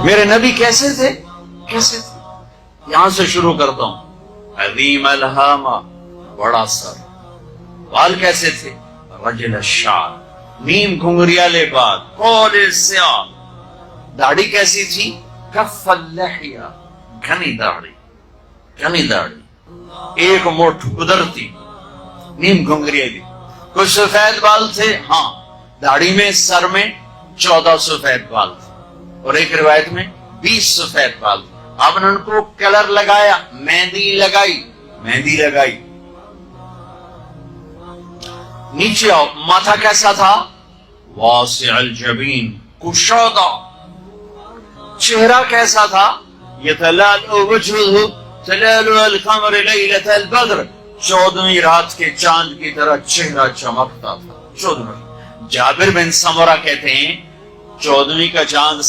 मेरे नबी कैसे थे? कैसे थे? यहां से शुरू करता हूं। अजीम अलहामा, बड़ा सर। बाल कैसे थे? रजल शार, नीम घुंघरियाले बाल, कोले स्याह। दाढ़ी कैसी थी? कफ़ल लहिया, घनी दाढ़ी, घनी दाढ़ी, एक मुठ कुदरती, नीम घुंघरियाली। कुछ सफेद बाल थे, हाँ, दाढ़ी में, सर में 14 सफेद बाल थे, और एक रिवायत में 20 सफेद बाल थे। आपने उनको कलर लगाया, मेहंदी लगाई, मेहंदी लगाई। नीचे आओ, माथा कैसा था? वासिअल जबीन, कुशादा। चेहरा कैसा था? यतलालु वजहुहु तलालु अल-क़मर लैलतल बद्र, 14वीं रात के चांद की तरह चेहरा चमकता था। 14वीं। जाबिर बिन समरा कहते हैं 14वीं का चांद